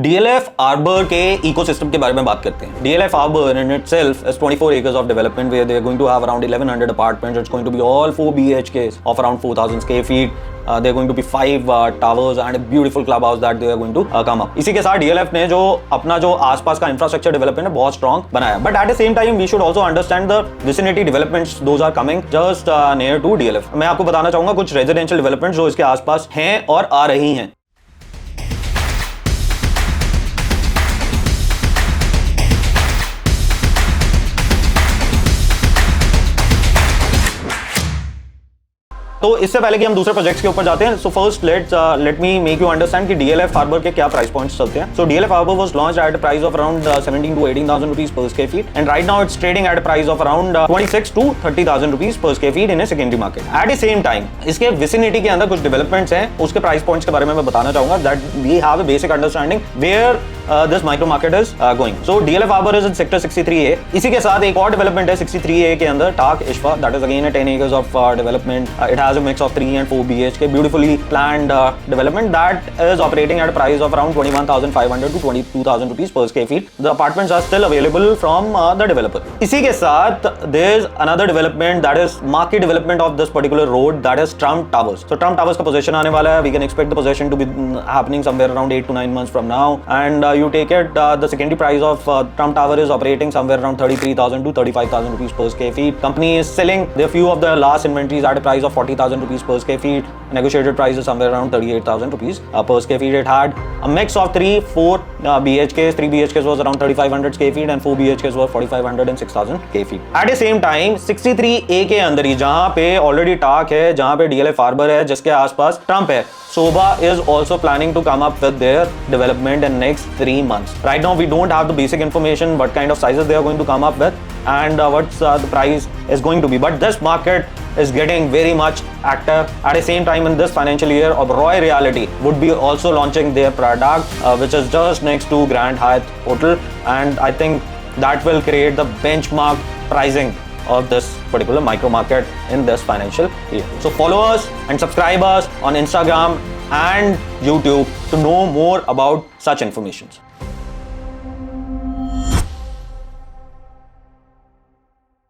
DLF Arbor के ecosystem के बारे में बात करते हैं. DLF Arbor in itself is 24 acres of development where they are going to have around 1100 apartments. It's going to be all 4 BHKs of around 4000 square feet. There are going to be 5 towers and a beautiful clubhouse that they are going to come up. इसी के साथ DLF ने जो अपना जो आसपास का infrastructure development है बहुत स्ट्रॉन्ग बनाया. But at the same time we should also understand the vicinity developments those are coming just near to DLF. मैं आपको बताना चाहूंगा कुछ रेजिडेंशियल डेवलपमेंट्स जो इसके आसपास हैं और आ रही हैं. तो इससे पहले कि हम दूसरे प्रोजेक्ट्स के ऊपर जाते हैं, so first let me make you understand कि DLF Arbor के क्या प्राइस पॉइंट्स चलते हैं. So DLF Arbor was launched at a price of around 17 to 18,000 rupees per square feet and right now it's trading at a price of around 26 to 30,000 rupees per square feet in a secondary market. At the same time इसके vicinity के अंदर कुछ developments हैं, उसके price points के बारे में मैं बताना चाहूंगा that we have a basic understanding where this micro market is going. So DLF Arbor is in sector 63A. इसी के साथ एक और डेवलपमेंट है 63A के अंदर, टाक इश्फा, that is again a 10 acres of development. It has a mix of 3 and 4 BHK, beautifully planned development that is operating at a price of around 21,500 to 22,000 rupees per square feet. The apartments are still available from the developer. इसी के साथ there is another development that is market development of this particular road, that is Trump Towers. So Trump Towers का possession आने वाला है. We can expect the possession to be happening somewhere around 8 to 9 months from now. And you take it, the secondary price of Trump Tower is operating somewhere around 33,000 to 35,000 rupees per square feet. Company is selling their few of the last inventories at a price of 40,000 rupees per square feet. Negotiated price is somewhere around 38,000 rupees per square feet. It had a mix of 4 BHKs. 3 BHKs was around 3,500 square feet and 4 BHKs was 4,500 and 6,000 square feet. At the same time 63A के अंदर ही जहां पे already टाक है, जहां पे DLF Arbor है, जिसके आसपास ट्रम्प है, Sobha is also planning to come up with their development in next 3 months. Right now we don't have the basic information what kind of sizes they are going to come up with and what's the price is going to be. But this market is getting very much active. At the same time in this financial year, Oberoi Realty would be also launching their product which is just next to Grand Hyatt Hotel, and I think that will create the benchmark pricing of this particular micro market in this financial year. So follow us and subscribe us on Instagram and YouTube to know more about such informations.